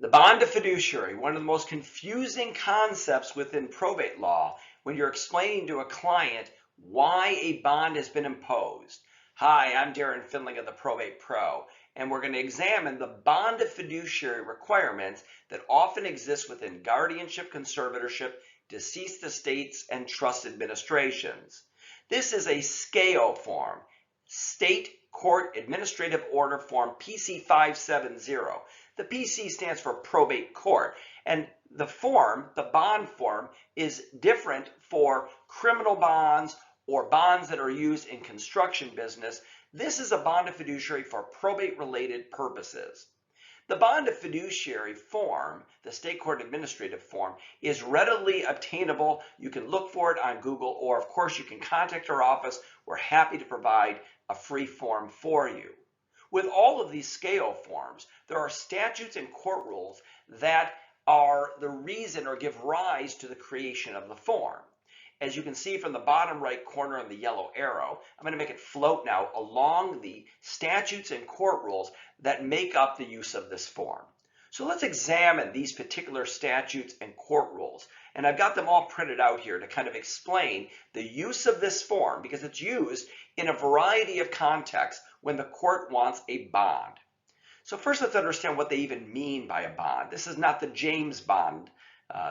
The bond of fiduciary, one of the most confusing concepts within probate law when you're explaining to a client why a bond has been imposed. Hi, I'm Darren Findling of the Probate Pro, and we're going to examine the bond of fiduciary requirements that often exist within guardianship, conservatorship, deceased estates, and trust administrations. This is a SCAO form, State Court Administrative Order Form PC 570. The PC stands for probate court, and the form, the bond form, is different for criminal bonds or bonds that are used in construction business. This is a bond of fiduciary for probate related purposes. The bond of fiduciary form, the state court administrative form, is readily obtainable. You can look for it on Google, or of course you can contact our office. We're happy to provide a free form for you. With all of these SCAO forms, there are statutes and court rules that are the reason or give rise to the creation of the form. As you can see from the bottom right corner of the yellow arrow, I'm going to make it float now along the statutes and court rules that make up the use of this form. So let's examine these particular statutes and court rules. And I've got them all printed out here to kind of explain the use of this form, because it's used in a variety of contexts when the court wants a bond. So first, let's understand what they even mean by a bond. This is not the James Bond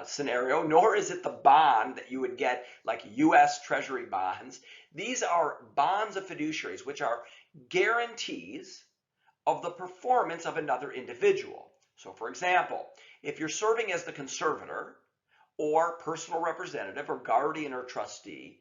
scenario, nor is it the bond that you would get like U.S. Treasury bonds. These are bonds of fiduciaries, which are guarantees of the performance of another individual. So for example, if you're serving as the conservator or personal representative or guardian or trustee,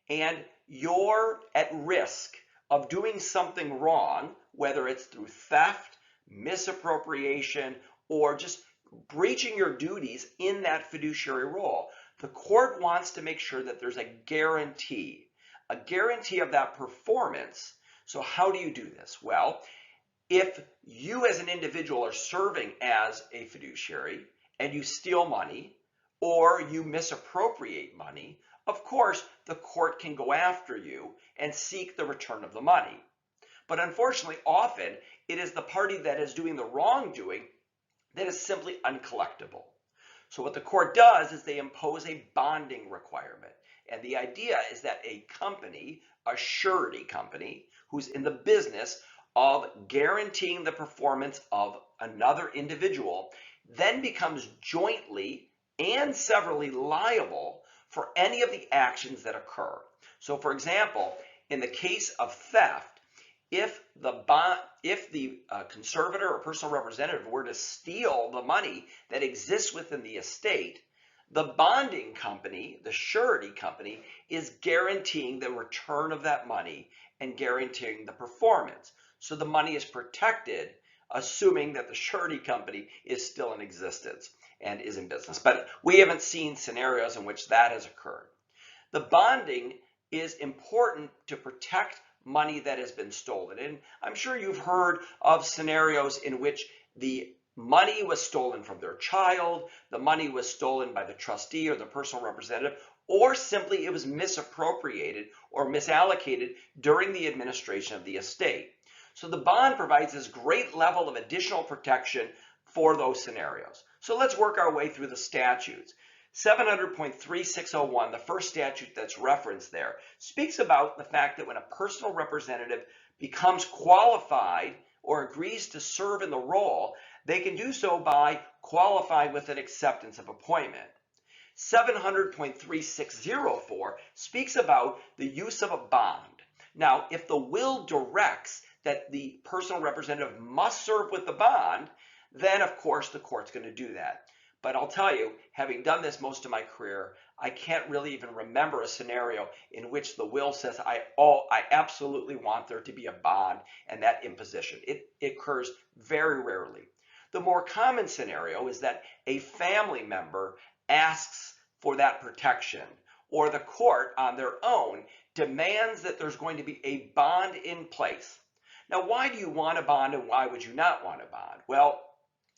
and you're at risk of doing something wrong, whether it's through theft, misappropriation, or just breaching your duties in that fiduciary role, the court wants to make sure that there's a guarantee of that performance. So how do you do this? Well, if you as an individual are serving as a fiduciary and you steal money or you misappropriate money, of course, the court can go after you and seek the return of the money. But unfortunately, often it is the party that is doing the wrongdoing that is simply uncollectible. So what the court does is they impose a bonding requirement. And the idea is that a company, a surety company, who's in the business of guaranteeing the performance of another individual, then becomes jointly and severally liable for any of the actions that occur. So for example, in the case of theft, if the conservator or personal representative were to steal the money that exists within the estate, the bonding company, the surety company, is guaranteeing the return of that money and guaranteeing the performance. So the money is protected, assuming that the surety company is still in existence and is in business. But we haven't seen scenarios in which that has occurred. The bonding is important to protect money that has been stolen. And I'm sure you've heard of scenarios in which the money was stolen from their child, the money was stolen by the trustee or the personal representative, or simply it was misappropriated or misallocated during the administration of the estate. So the bond provides this great level of additional protection for those scenarios. So let's work our way through the statutes. 700.3601, the first statute that's referenced there, speaks about the fact that when a personal representative becomes qualified or agrees to serve in the role, they can do so by qualifying with an acceptance of appointment. 700.3604 speaks about the use of a bond. Now, if the will directs that the personal representative must serve with the bond, then of course the court's going to do that. But I'll tell you, having done this most of my career, I can't really even remember a scenario in which the will says, I absolutely want there to be a bond and that imposition. It occurs very rarely. The more common scenario is that a family member asks for that protection, or the court on their own demands that there's going to be a bond in place. Now, why do you want a bond and why would you not want a bond? Well,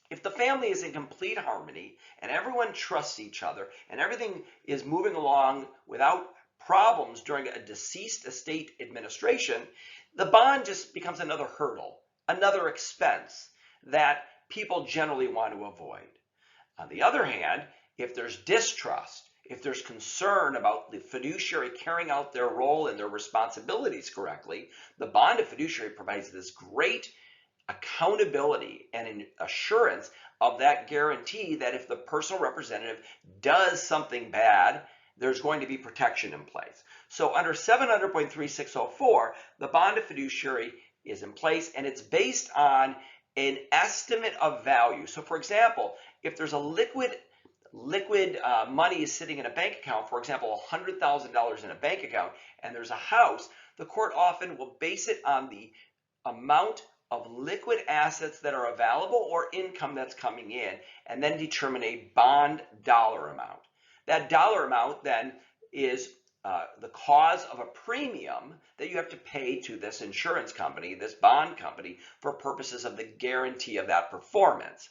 if the family is in complete harmony and everyone trusts each other and everything is moving along without problems during a deceased estate administration, the bond just becomes another hurdle, another expense that people generally want to avoid. On the other hand, if there's distrust, if there's concern about the fiduciary carrying out their role and their responsibilities correctly, the bond of fiduciary provides this great accountability and an assurance of that guarantee that if the personal representative does something bad, there's going to be protection in place. So under 700.3604, the bond of fiduciary is in place, and it's based on an estimate of value. So for example, if there's a liquid money is sitting in a bank account, for example, $100,000 in a bank account, and there's a house, the court often will base it on the amount of liquid assets that are available or income that's coming in, and then determine a bond dollar amount. That dollar amount then is the cause of a premium that you have to pay to this insurance company, this bond company, for purposes of the guarantee of that performance.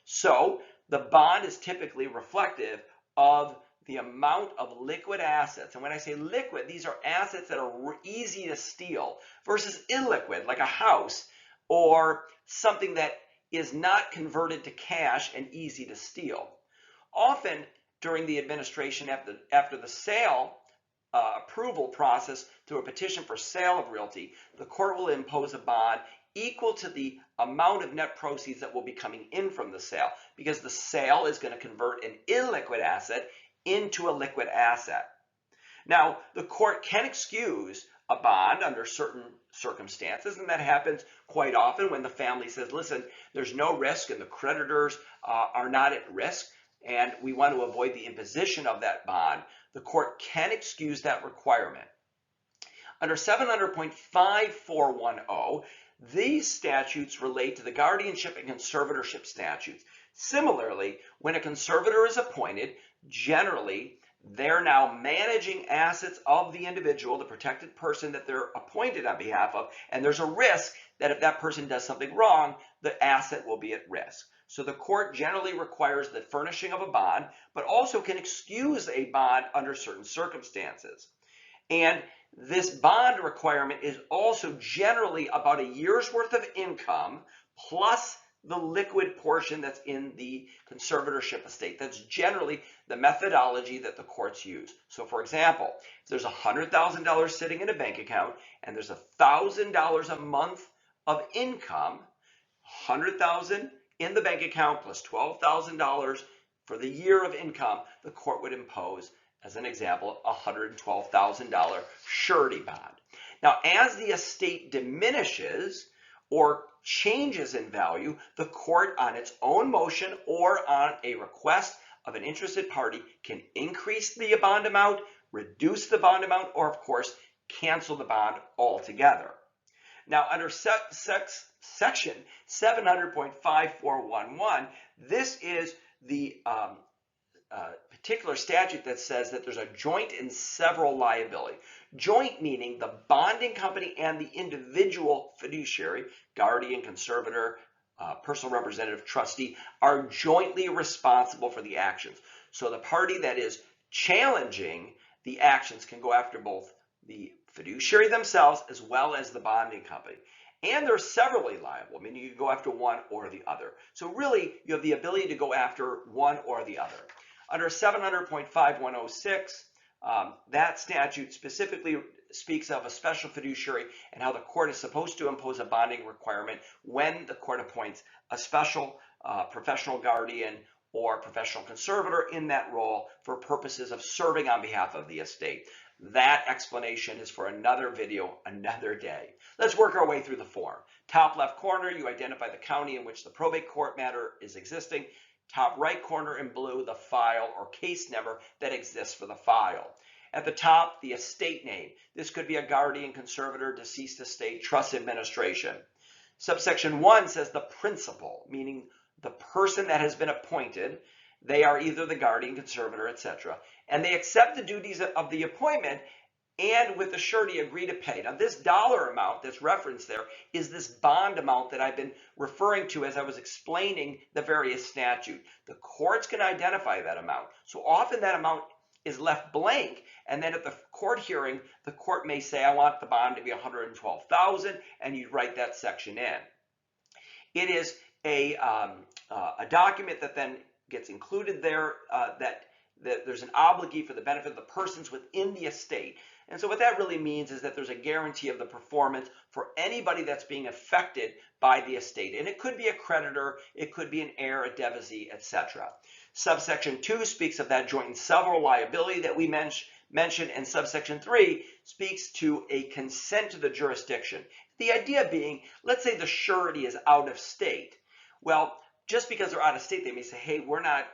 So the bond is typically reflective of the amount of liquid assets. And when I say liquid, these are assets that are easy to steal versus illiquid, like a house or something that is not converted to cash and easy to steal. Often during the administration after the sale approval process through a petition for sale of realty, the court will impose a bond equal to the amount of net proceeds that will be coming in from the sale, because the sale is going to convert an illiquid asset into a liquid asset. Now, the court can excuse a bond under certain circumstances, and that happens quite often when the family says, listen, there's no risk and the creditors are not at risk, and we want to avoid the imposition of that bond. The court can excuse that requirement. Under 700.5410, these statutes relate to the guardianship and conservatorship statutes. Similarly, when a conservator is appointed, generally they're now managing assets of the individual, the protected person that they're appointed on behalf of, and there's a risk that if that person does something wrong, the asset will be at risk. So the court generally requires the furnishing of a bond, but also can excuse a bond under certain circumstances. And this bond requirement is also generally about a year's worth of income plus the liquid portion that's in the conservatorship estate. That's generally the methodology that the courts use. So for example, if there's $100,000 sitting in a bank account and there's $1,000 a month of income, $100,000 in the bank account plus $12,000 for the year of income, the court would impose, as an example, a $112,000 surety bond. Now, as the estate diminishes or changes in value, the court on its own motion or on a request of an interested party can increase the bond amount, reduce the bond amount, or of course, cancel the bond altogether. Now, under section 700.5411, this is the particular statute that says that there's a joint and several liability. Joint meaning the bonding company and the individual fiduciary, guardian, conservator, personal representative, trustee, are jointly responsible for the actions. So the party that is challenging the actions can go after both the fiduciary themselves as well as the bonding company. And they're severally liable, meaning you can go after one or the other. So really, you have the ability to go after one or the other. Under 700.5106, that statute specifically speaks of a special fiduciary and how the court is supposed to impose a bonding requirement when the court appoints a special professional guardian or professional conservator in that role for purposes of serving on behalf of the estate. That explanation is for another video, another day. Let's work our way through the form. Top left corner, you identify the county in which the probate court matter is existing. Top right corner in blue, the file or case number that exists for the file. At the top, the estate name. This could be a guardian, conservator, deceased estate, trust administration. Subsection 1 says the principal, meaning the person that has been appointed. They are either the guardian, conservator, etc. And they accept the duties of the appointment and with the surety agree to pay. Now this dollar amount that's referenced there is this bond amount that I've been referring to as I was explaining the various statutes. The courts can identify that amount. So often that amount is left blank, and then at the court hearing, the court may say, I want the bond to be $112,000, and you write that section in. It is a document that then gets included there that there's an obligee for the benefit of the persons within the estate. And so what that really means is that there's a guarantee of the performance for anybody that's being affected by the estate. And it could be a creditor, it could be an heir, a devotee, etc. Subsection 2 speaks of that joint and several liability that we mentioned, and subsection 3 speaks to a consent to the jurisdiction. The idea being, let's say the surety is out of state. Well, just because they're out of state, they may say, hey, we're not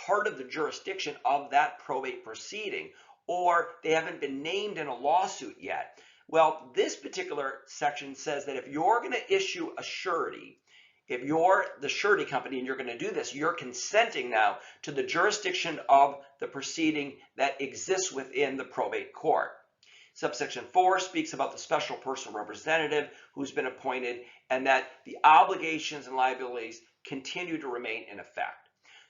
part of the jurisdiction of that probate proceeding, or they haven't been named in a lawsuit yet. Well, this particular section says that if you're going to issue a surety, if you're the surety company and you're going to do this, you're consenting now to the jurisdiction of the proceeding that exists within the probate court. Subsection 4 speaks about the special personal representative who's been appointed and that the obligations and liabilities continue to remain in effect.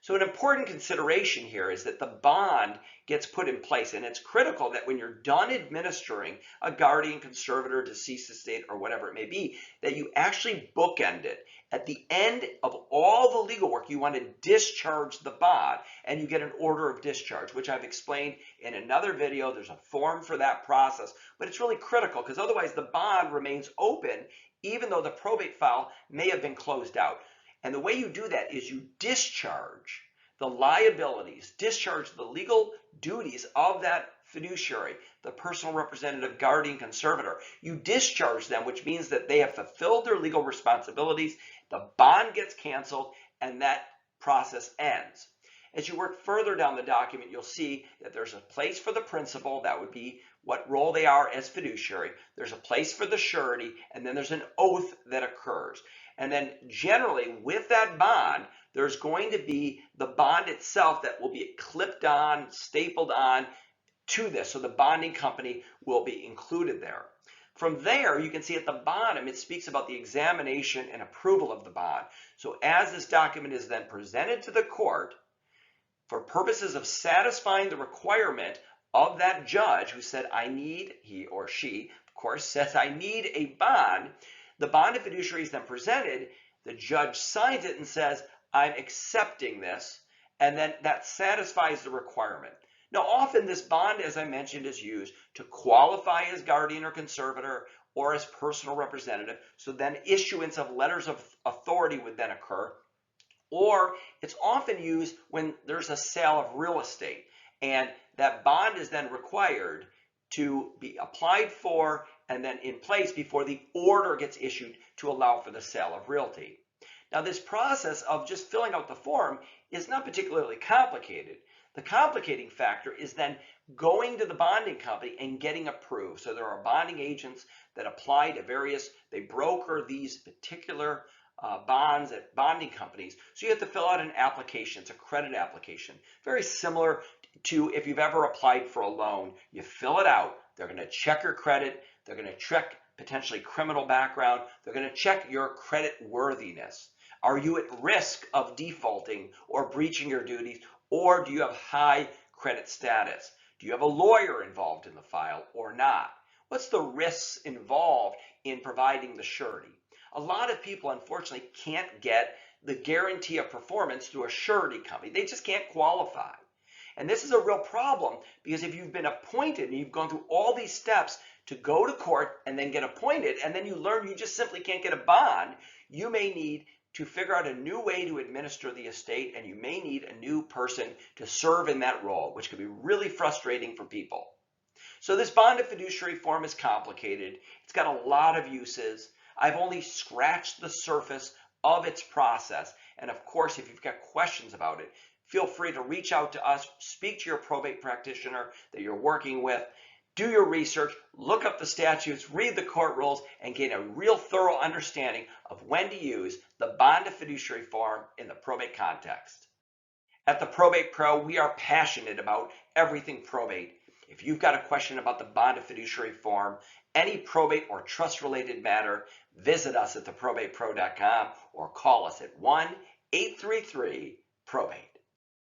So an important consideration here is that the bond gets put in place, and it's critical that when you're done administering a guardian, conservator, deceased estate, or whatever it may be, that you actually bookend it. At the end of all the legal work, you want to discharge the bond, and you get an order of discharge, which I've explained in another video. There's a form for that process, but it's really critical because otherwise the bond remains open even though the probate file may have been closed out. And the way you do that is you discharge the liabilities, discharge the legal duties of that fiduciary, the personal representative, guardian, conservator. You discharge them, which means that they have fulfilled their legal responsibilities, the bond gets canceled, and that process ends. As you work further down the document, you'll see that there's a place for the principal, that would be what role they are as fiduciary. There's a place for the surety, and then there's an oath that occurs. And then generally with that bond, there's going to be the bond itself that will be clipped on, stapled on to this. So the bonding company will be included there. From there, you can see at the bottom, it speaks about the examination and approval of the bond. So as this document is then presented to the court, for purposes of satisfying the requirement of that judge who said, I need, he or she, of course, says, I need a bond, the bond of fiduciary is then presented, the judge signs it and says, I'm accepting this, and then that satisfies the requirement. Now, often this bond, as I mentioned, is used to qualify as guardian or conservator or as personal representative, so then issuance of letters of authority would then occur, or it's often used when there's a sale of real estate, and that bond is then required to be applied for and then in place before the order gets issued to allow for the sale of realty. Now, this process of just filling out the form is not particularly complicated. The complicating factor is then going to the bonding company and getting approved. So there are bonding agents that apply to they broker these particular bonds at bonding companies. So you have to fill out an application. It's a credit application. Very similar to if you've ever applied for a loan. You fill it out. They're going to check your credit. They're going to check potentially criminal background. They're going to check your credit worthiness. Are you at risk of defaulting or breaching your duties, or do you have high credit status? Do you have a lawyer involved in the file or not? What's the risks involved in providing the surety? A lot of people, unfortunately, can't get the guarantee of performance through a surety company. They just can't qualify. And this is a real problem because if you've been appointed and you've gone through all these steps to go to court and then get appointed, and then you learn you just simply can't get a bond, you may need to figure out a new way to administer the estate, and you may need a new person to serve in that role, which could be really frustrating for people. So this bond of fiduciary form is complicated. It's got a lot of uses. I've only scratched the surface of its process. And of course, if you've got questions about it, feel free to reach out to us, speak to your probate practitioner that you're working with, do your research, look up the statutes, read the court rules, and gain a real thorough understanding of when to use the bond of fiduciary form in the probate context. At the Probate Pro, we are passionate about everything probate. If you've got a question about the bond of fiduciary form, any probate or trust-related matter, visit us at theprobatepro.com or call us at 1-833-PROBATE.